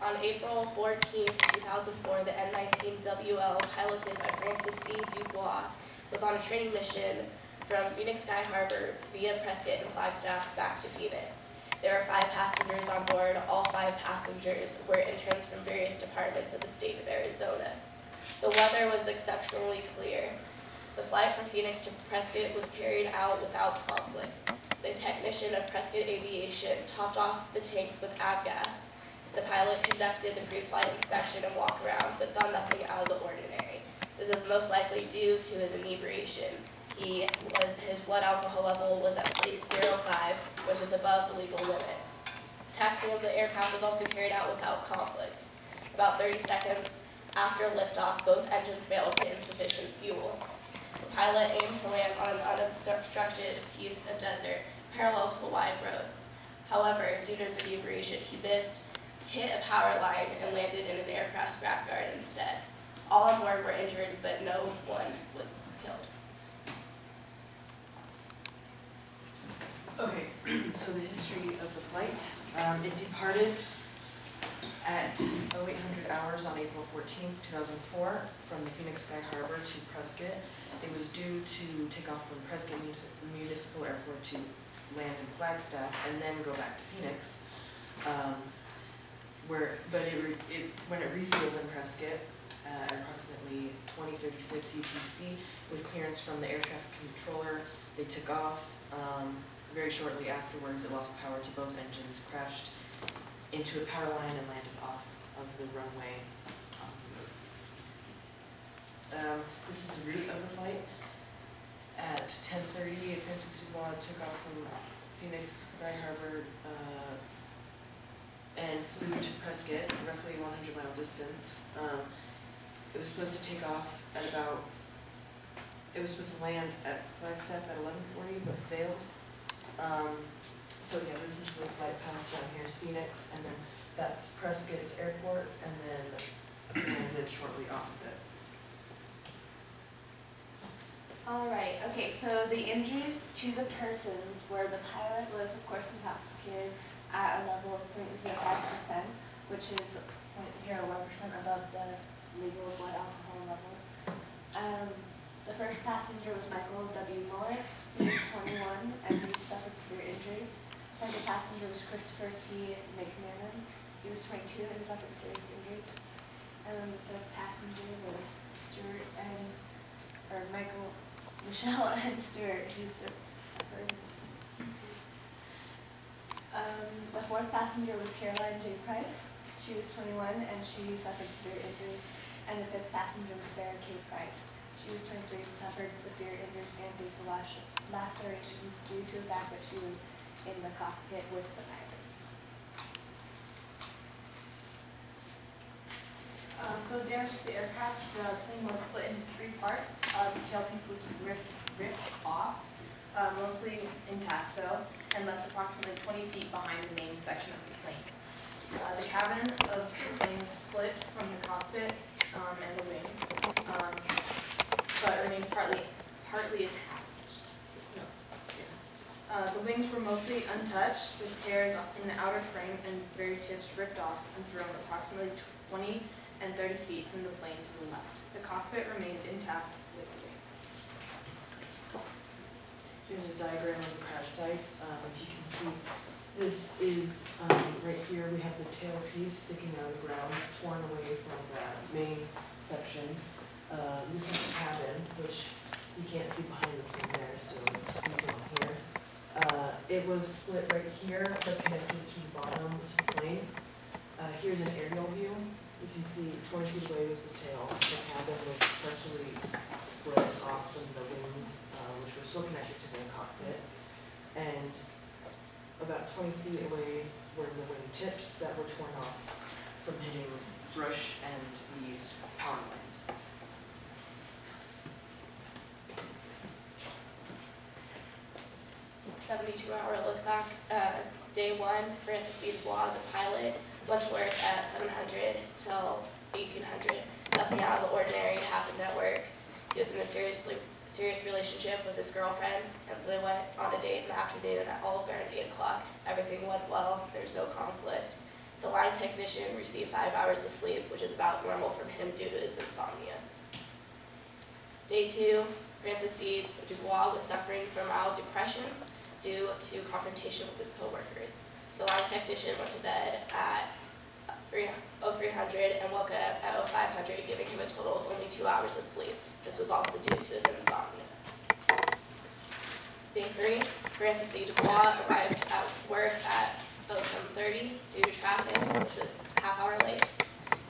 On April 14, 2004, the N-19WL, piloted by Francis C. Dubois, was on a training mission from Phoenix Sky Harbor via Prescott and Flagstaff back to Phoenix. There were 5 passengers on board. All 5 passengers were interns from various departments of the state of Arizona. The weather was exceptionally clear. The flight from Phoenix to Prescott was carried out without conflict. The technician of Prescott Aviation topped off the tanks with avgas. The pilot conducted the pre-flight inspection and walk around, but saw nothing out of the ordinary. This is most likely due to his inebriation. His blood alcohol level was at 0.05, which is above the legal limit. Taxiing of the aircraft was also carried out without conflict. About 30 seconds after liftoff, both engines failed to insufficient fuel. The pilot aimed to land on an unobstructed piece of desert parallel to a wide road. However, due to his inebriation, he missed, hit a power line, and landed in an aircraft scrapyard instead. All on board were injured, but no one was killed. Okay, so the history of the flight. It departed at 0800 hours on April 14th, 2004 from the Phoenix Sky Harbor to Prescott. It was due to take off from Prescott Municipal Airport to land in Flagstaff and then go back to Phoenix. When it refueled in Prescott at approximately 20:36 UTC with clearance from the air traffic controller, they took off. Very shortly afterwards, it lost power to both engines, crashed into a power line, and landed off of the runway on the road. This is the route of the flight. At 10:30, Francis Dubois took off from Phoenix Sky Harbor and flew to Prescott, roughly 100-mile distance. It was supposed to take off at it was supposed to land at Flagstaff at 11:40, but failed. So yeah, this is the flight path. Down here is Phoenix, and then that's Prescott Airport, and then we landed shortly off of it. All right, okay, so the injuries to the persons were the pilot was, of course, intoxicated at a level of 0.05%, which is 0.01% above the legal blood alcohol level. The first passenger was Michael W. Muller. He was 21 and he suffered severe injuries. The second passenger was Christopher T. McMahon. He was 22 and suffered serious injuries. And then the third passenger was Michelle and Stuart, who suffered injuries. The fourth passenger was Caroline J. Price. She was 21 and she suffered severe injuries. And the fifth passenger was Sarah K. Price. She was 23 and suffered severe injuries and facial lacerations due to the fact that she was in the cockpit with the pilot. So damage to the aircraft, the plane was split into 3 parts. The tailpiece was ripped off, mostly intact though, and left approximately 20 feet behind the main section of the plane. The cabin of the plane split from the cockpit and the wings, but remained partly attached. No, yes. The wings were mostly untouched, with tears in the outer frame and very tips ripped off and thrown approximately 20 and 30 feet from the plane to the left. The cockpit remained intact with the wings. Here's a diagram of the crash site. If you can see, this is right here. We have the tail piece sticking out of the ground, torn away from the main section. This is the cabin, which you can't see behind the plane there, so it's down here. It was split right here, but connected to the bottom to the plane. Here's an aerial view. You can see 20 feet away was the tail. The cabin was partially split off from the wings, which were still connected to the cockpit. And about 20 feet away were the wing tips that were torn off from hitting brush and the power lines. "72-hour look back. Day 1, Francis C. Dubois, the pilot, went to work at 700 till 1800. Nothing out of the ordinary happened at work. He was in a serious relationship with his girlfriend, and so they went on a date in the afternoon at Olive Garden at 8 o'clock. Everything went well. There's no conflict. The line technician received 5 hours of sleep, which is about normal from him due to his insomnia. Day 2, Francis C. Dubois was suffering from mild depression due to confrontation with his coworkers. The line technician went to bed at 0300 and woke up at 0500, giving him a total of only 2 hours of sleep. This was also due to his insomnia. Day 3, Francis C. Dubois arrived at work at 0730 due to traffic, which was half-hour late.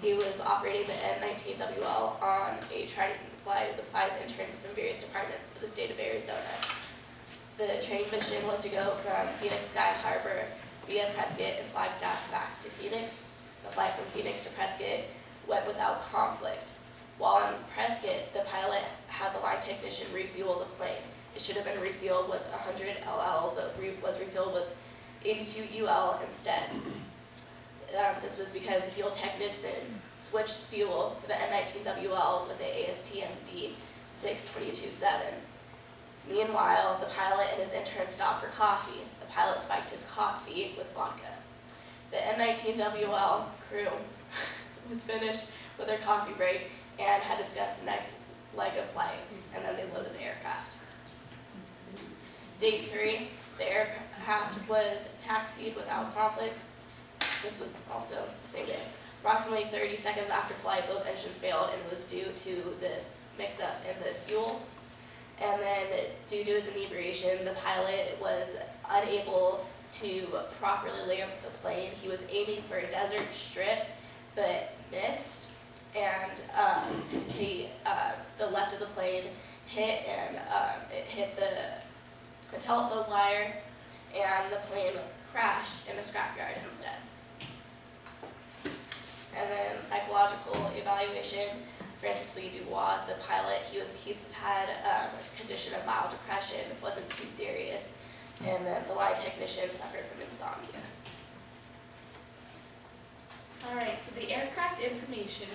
He was operating the N19WL on a training flight with 5 interns from various departments of the state of Arizona. The training mission was to go from Phoenix Sky Harbor via Prescott and Flagstaff back to Phoenix. The flight from Phoenix to Prescott went without conflict. While in Prescott, the pilot had the line technician refuel the plane. It should have been refueled with 100 LL, but was refilled with 82 UL instead. This was because the fuel technician switched fuel for the N19WL with the ASTM D6227. Meanwhile, the pilot and his intern stopped for coffee. The pilot spiked his coffee with vodka. The N19WL crew was finished with their coffee break and had discussed the next leg of flight, and then they loaded the aircraft. Day 3, the aircraft was taxied without conflict. This was also the same day. Approximately 30 seconds after flight, both engines failed, and it was due to the mix-up in the fuel. And then, due to his inebriation, the pilot was unable to properly land the plane. He was aiming for a desert strip, but missed, and the left of the plane hit, and it hit the telephone wire, and the plane crashed in a scrapyard instead. And then psychological evaluation, Francis C. Dubois, the pilot, he's had a condition of mild depression, it wasn't too serious, and then the line technician suffered from insomnia. Alright, so the aircraft information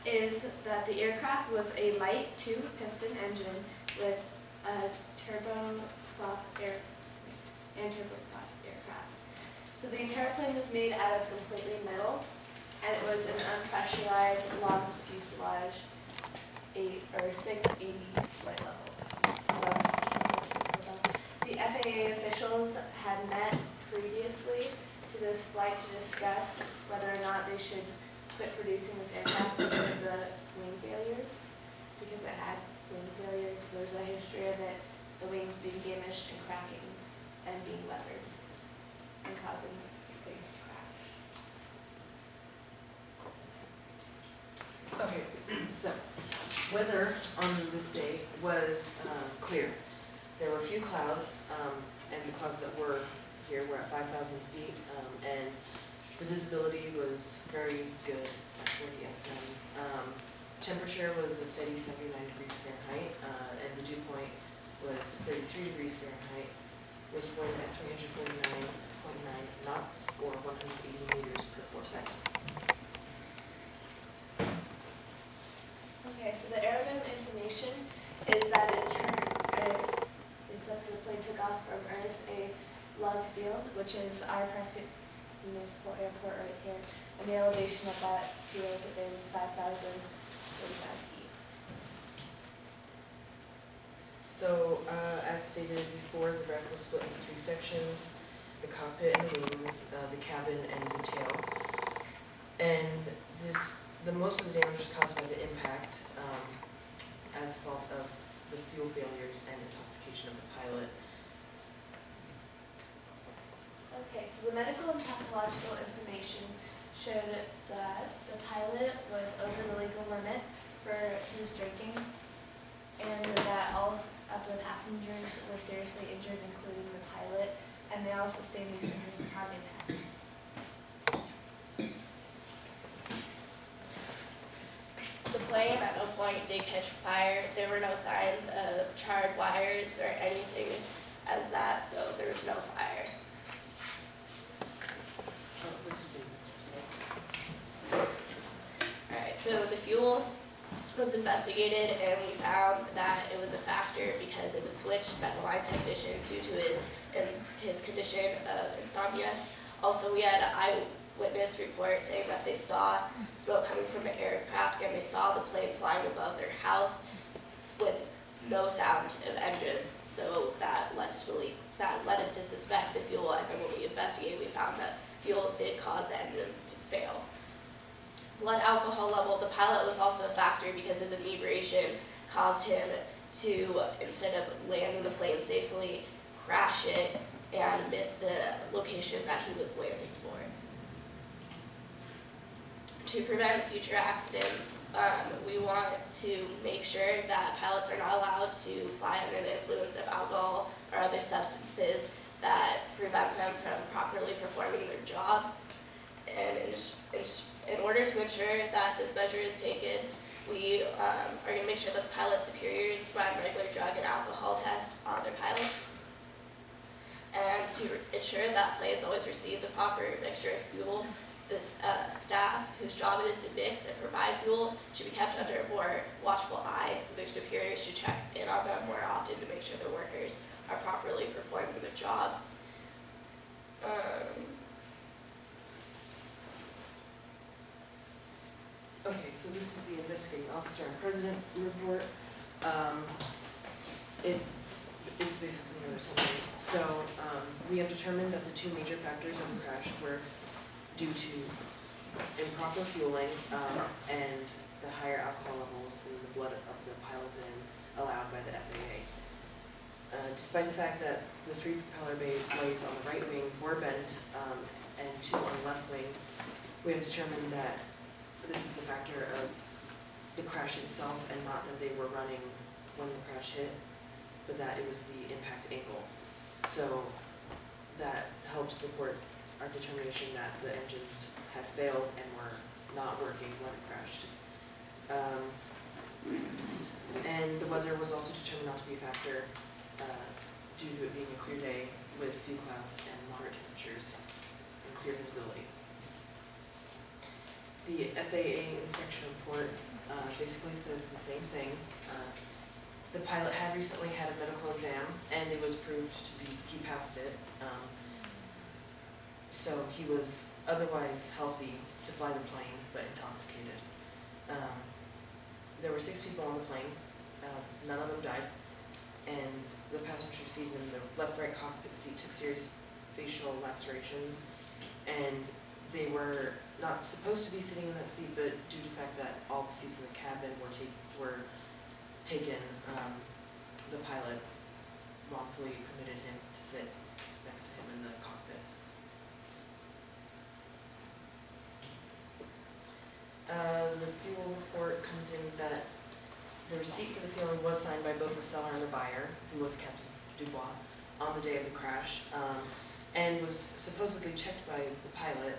is that the aircraft was a light 2-piston engine with a turboprop aircraft. So the entire plane was made out of completely metal, and it was an unpressurized long fuselage 680 flight level. The FAA officials had met previously to this flight to discuss whether or not they should quit producing this aircraft because of the wing failures. Because it had wing failures, there's a history of it, the wings being damaged and cracking and being weathered and causing wings to crack. Okay, so weather on this day was clear. There were a few clouds, and the clouds that were here were at 5,000 feet, and the visibility was very good at 40 SM. Temperature was a steady 79 degrees Fahrenheit, and the dew point was 33 degrees Fahrenheit, with wind at 349.9 knots, or 180 meters per 4 seconds. Okay, so the aerodynamic information is that the plane took off from Ernest A. Love Field, which is our Prescott Municipal Airport right here, and the elevation of that field is 5,045 feet. So, as stated before, the wreck was split into 3 sections: the cockpit and the wings, the cabin, and the tail. And the most of the damage was caused by the impact, as a fault of the fuel failures and intoxication of the pilot. Okay, so the medical and pathological information showed that the pilot was over the legal limit for his drinking, and that all of the passengers were seriously injured, including the pilot, and they all sustained these injuries upon impact. The plane at no point did catch fire. There were no signs of charred wires or anything as that, so there was no fire. Oh, this was Alright, so the fuel was investigated, and we found that it was a factor because it was switched by the line technician due to his condition of insomnia. Also, we had eyewitness witness report saying that they saw smoke coming from the aircraft and they saw the plane flying above their house with no sound of engines. So that led us to suspect the fuel, and then when we investigated, we found that fuel did cause the engines to fail. Blood alcohol level, the pilot was also a factor because his inebriation caused him to, instead of landing the plane safely, crash it and miss the location that he was landing for. To prevent future accidents, we want to make sure that pilots are not allowed to fly under the influence of alcohol or other substances that prevent them from properly performing their job. And in order to ensure that this measure is taken, we are going to make sure that the pilot superiors run regular drug and alcohol tests on their pilots. And to ensure that planes always receive the proper mixture of fuel, this staff whose job it is to mix and provide fuel should be kept under a more watchful eye, so their superiors should check in on them more often to make sure their workers are properly performing their job. Okay, so this is the investigating officer and president report. It's basically another summary. So we have determined that the two major factors of the crash were due to improper fueling and the higher alcohol levels in the blood of the pilot than allowed by the FAA. Despite the fact that the 3 propeller blades on the right wing were bent and 2 on the left wing, we have determined that this is a factor of the crash itself and not that they were running when the crash hit, but that it was the impact angle. So that helps support our determination that the engines had failed and were not working when it crashed. And the weather was also determined not to be a factor due to it being a clear day with few clouds and moderate temperatures and clear visibility. The FAA inspection report basically says the same thing. The pilot had recently had a medical exam and it was proved to be, he passed it. So he was otherwise healthy to fly the plane, but intoxicated. There were 6 people on the plane. None of them died. And the passenger seat in the left-right cockpit seat took serious facial lacerations. And they were not supposed to be sitting in that seat, but due to the fact that all the seats in the cabin were taken, the pilot wrongfully permitted him to sit next to him in the cockpit. The fuel report comes in that the receipt for the fueling was signed by both the seller and the buyer, who was Captain Dubois, on the day of the crash, and was supposedly checked by the pilot,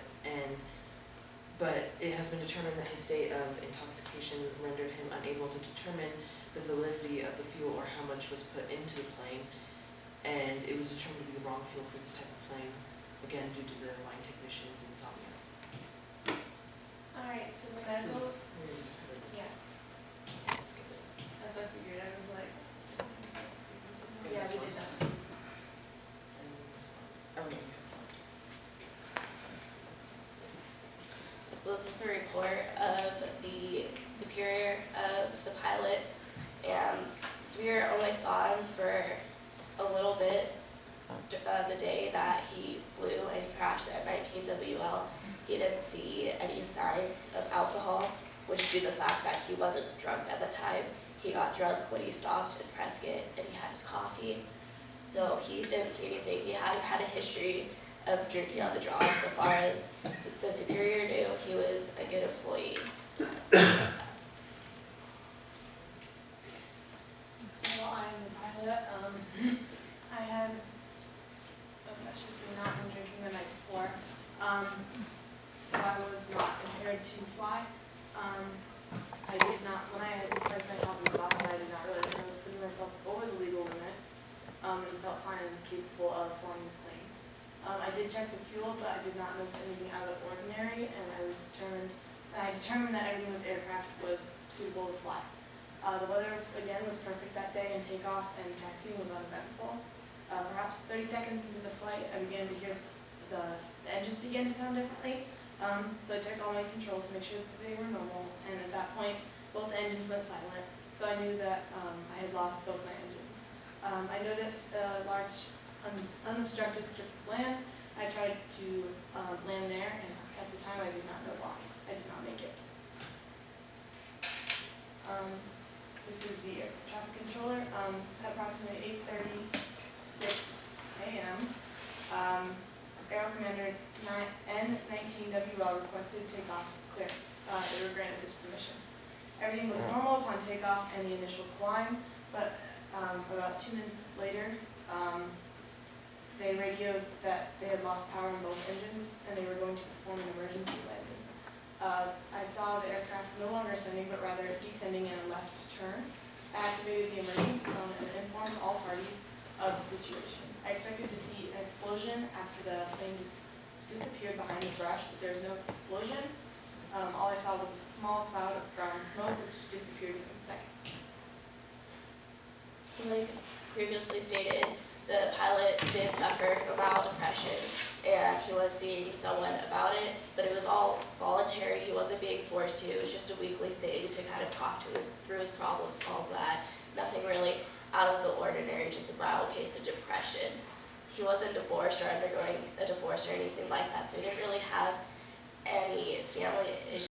but it has been determined that his state of intoxication rendered him unable to determine the validity of the fuel or how much was put into the plane, and it was determined to be the wrong fuel for this type of plane, again due to the line technician's insomnia. Alright, so the This medical, is- yes. skip it. That's what I figured, I was like. And Yeah, this we one. did that. And this one. Oh, no, you have one. This is the report of the superior of the pilot, and superior only saw him for a little bit the day that he flew and he crashed at 19 WL. He didn't see any signs of alcohol, which is due to the fact that he wasn't drunk at the time. He got drunk when he stopped in Prescott and he had his coffee. So he didn't see anything. He hadn't had a history of drinking on the job. So far as the superior knew, he was a good employee. So I'm the pilot. I had, I should say not been drinking the night before. So I was not impaired to fly. I did not, when I had inspected my copy of the document, I did not realize that I was putting myself over the legal limit, and felt fine and capable of flying the plane. I did check the fuel, but I did not notice anything out of the ordinary, and I determined that everything with the aircraft was suitable to fly. The weather, again, was perfect that day, and takeoff and taxiing was uneventful. Perhaps 30 seconds into the flight, I began to hear the engines begin to sound differently. So I checked all my controls to make sure that they were normal, and at that point, both engines went silent, so I knew that I had lost both my engines. I noticed a large unobstructed strip of land. I tried to land there, and at the time I did not know why. I did not make it. This is the air traffic controller. At approximately 8:36 a.m., Aero Commander N19WL requested takeoff clearance. They were granted this permission. Everything was normal upon takeoff and the initial climb, but about 2 minutes later, they radioed that they had lost power in both engines and they were going to perform an emergency landing. I saw the aircraft no longer ascending but rather descending in a left turn. I activated the emergency phone and informed all parties of the situation. I expected to see an explosion after the plane disappeared behind the brush, but there was no explosion. All I saw was a small cloud of brown smoke which disappeared within seconds. Like previously stated, the pilot did suffer from mild depression and he was seeing someone about it, but it was all voluntary. He wasn't being forced to. It was just a weekly thing to kind of talk to him through his problems, solve that. Nothing really out of the ordinary, just a mild case of depression. He wasn't divorced or undergoing a divorce or anything like that, so he didn't really have any family issues.